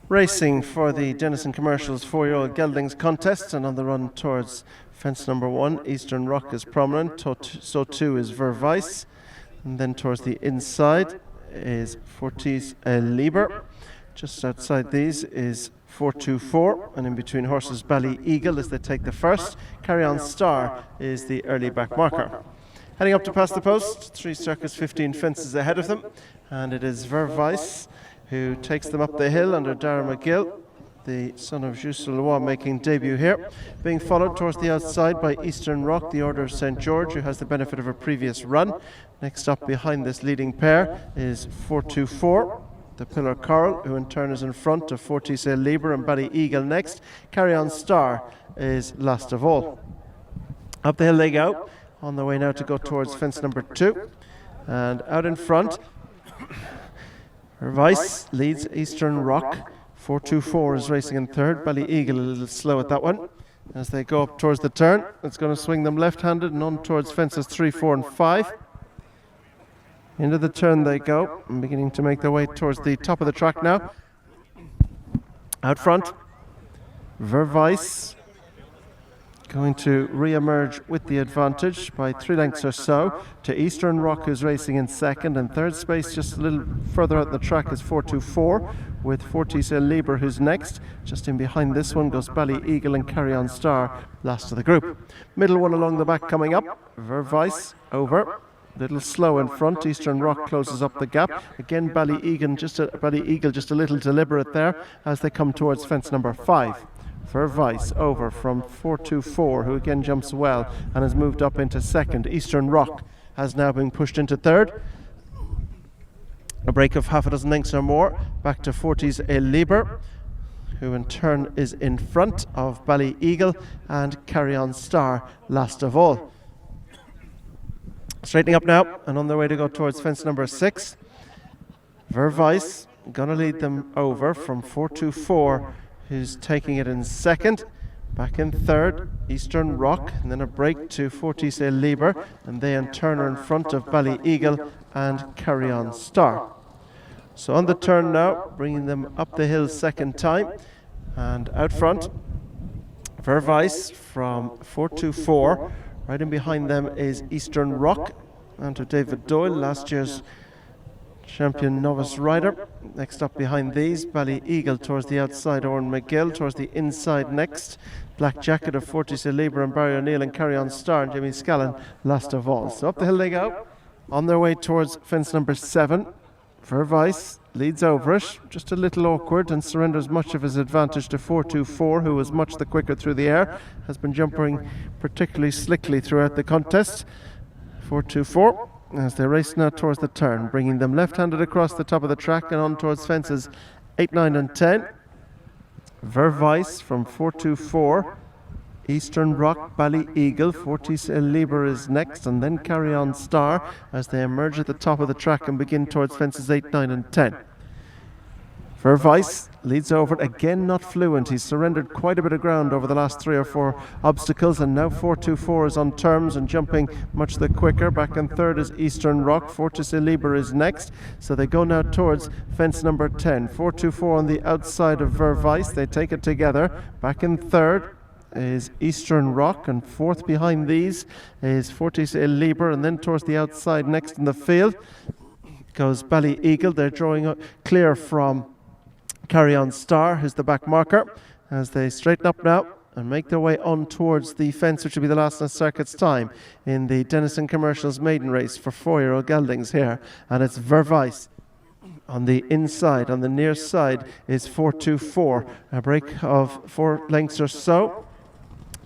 Racing for the Dennison Commercials 4yo Geldings contest, and on the run towards fence number 1, Eastern Rock is prominent, so too is Vervice, and then towards the inside is Fortis Liber. Just outside these is 424, and in between horses Bally Eagle as they take the first. Carry On Star is the early back marker. Heading up to pass the post, 3 circuits, 15 fences ahead of them, and it is Vervice who takes them up the hill under Darren McGill, the son of Jusselois, making debut here. Being followed towards the outside by Eastern Rock, the Order of St. George, who has the benefit of a previous run. Next up behind this leading pair is 424, the Pillar Coral, who in turn is in front of Fortis Liber and Bally Eagle next. Carry On Star is last of all. Up the hill they go, on the way now to go towards fence number 2. And out in front, Vervice leads Eastern Rock. 424 is racing in third. Bally Eagle a little slow at that one. As they go up towards the turn, it's going to swing them left-handed and on towards fences 3, 4 and 5. Into the turn they go, and beginning to make their way towards the top of the track now. Out front, Vervice going to re-emerge with the advantage by 3 lengths or so to Eastern Rock, who's racing in second, and third space just a little further out the track is 424 with Fortis Liber, who's next. Just in behind this one goes Bally Eagle and Carry On Star, last of the group. Middle one along the back coming up, Vervice over, little slow in front. Eastern Rock closes up the gap. Again Bally Eagle just a little deliberate there as they come towards fence number 5. Vervice over from 424, who again jumps well and has moved up into second. Eastern Rock has now been pushed into third. A break of half a dozen lengths or more back to Fortis Liber, who in turn is in front of Bally Eagle and Carry On Star, last of all. Straightening up now and on their way to go towards fence number 6. Vervice going to lead them over from 424, who's taking it in second. Back in third, Eastern Rock, and then a break to Fortis Liber, and they in turn are in front of Bally Eagle and Carry On Star. So on the turn now, bringing them up the hill second time, and out front, Vervice from 424. Right in behind them is Eastern Rock, and to David Doyle, last year's champion novice rider. Next up behind these, Bally Eagle towards the outside, Oran McGill towards the inside next. Black Jacket of Fortis Liber and Barry O'Neill and Carry On Star and Jimmy Scallon, last of all. So up the hill they go, on their way towards fence number 7. Vervice leads over it, just a little awkward, and surrenders much of his advantage to 424, who was much the quicker through the air, has been jumping particularly slickly throughout the contest. 424 as they race now towards the turn, bringing them left-handed across the top of the track and on towards fences 8, 9 and 10. Vervice from 424, Eastern Rock, Bally Eagle, Fortis Liber is next, and then Carry On Star as they emerge at the top of the track and begin towards fences 8, 9 and 10. Vervice leads over it, again not fluent. He's surrendered quite a bit of ground over the last 3 or 4 obstacles, and now 424 is on terms and jumping much the quicker. Back in third is Eastern Rock. Fortis Liber is next, so they go now towards fence number 10. 424 on the outside of Vervice. They take it together. Back in third is Eastern Rock, and fourth behind these is Fortis Liber, and then towards the outside next in the field goes Bally Eagle. They're drawing clear from Carry On Star, who's the back marker, as they straighten up now and make their way on towards the fence, which will be the last in the circuit's time in the Dennison Commercials maiden race for 4yo Geldings here. And it's Vervice on the inside. On the near side is 424, a break of 4 lengths or so.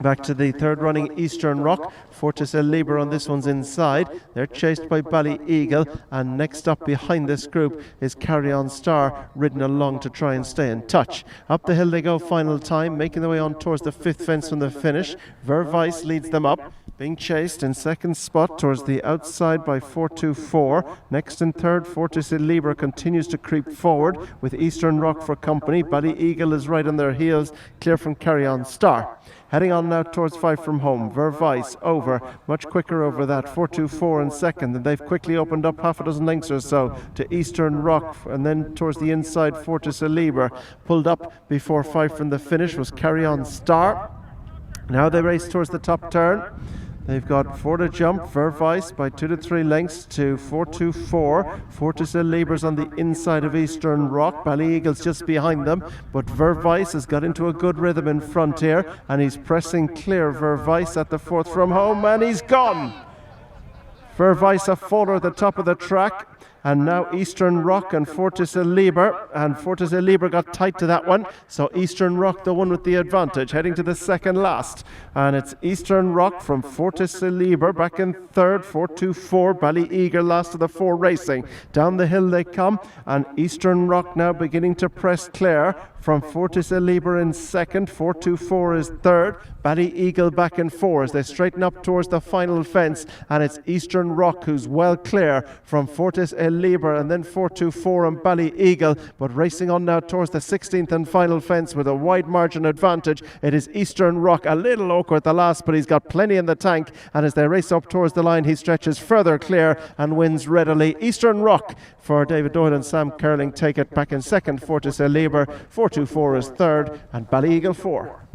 Back to the third running Eastern Rock. Fortis Liber on this one's inside. They're chased by Bally Eagle, and next up behind this group is Carry On Star, ridden along to try and stay in touch. Up the hill they go final time, making their way on towards the 5th fence from the finish. Vervice leads them up, being chased in second spot towards the outside by 424. Next in third, Fortis Liber continues to creep forward with Eastern Rock for company. Bally Eagle is right on their heels, clear from Carry On Star. Heading on now towards 5 from home. Vervice over, much quicker over that. 4-2-4 in second, and they've quickly opened up half a dozen lengths or so to Eastern Rock, and then towards the inside, Fortis Liber pulled up before 5 from the finish was Carry On Star. Now they race towards the top turn. They've got 4 to jump, Vervice by 2 to 3 lengths to 4-2-4. Fortis Liber's on the inside of Eastern Rock. Ballyeagle's just behind them, but Vervice has got into a good rhythm in front here, and he's pressing clear. Vervice at the 4th from home, and he's gone. Vervice a faller at the top of the track. And now Eastern Rock and Fortis Liber, and Fortis Liber got tight to that one, so Eastern Rock the one with the advantage, heading to the second last, and it's Eastern Rock from Fortis Liber back in third. 4-2-4, Ballyeagle last of the 4 racing. Down the hill they come, and Eastern Rock now beginning to press clear from Fortis Liber in second. 4-2-4 is third, Ballyeagle back in 4 as they straighten up towards the final fence, and it's Eastern Rock who's well clear from Fortis Liber, and then 4-2-4 and Ballyeagle, but racing on now towards the 16th and final fence with a wide margin advantage. It is Eastern Rock, a little awkward at the last, but he's got plenty in the tank, and as they race up towards the line he stretches further clear and wins readily. Eastern Rock for David Doyle and Sam Curling take it back in second. Fortis Liber, 4-2-4 is third, and Ballyeagle 4.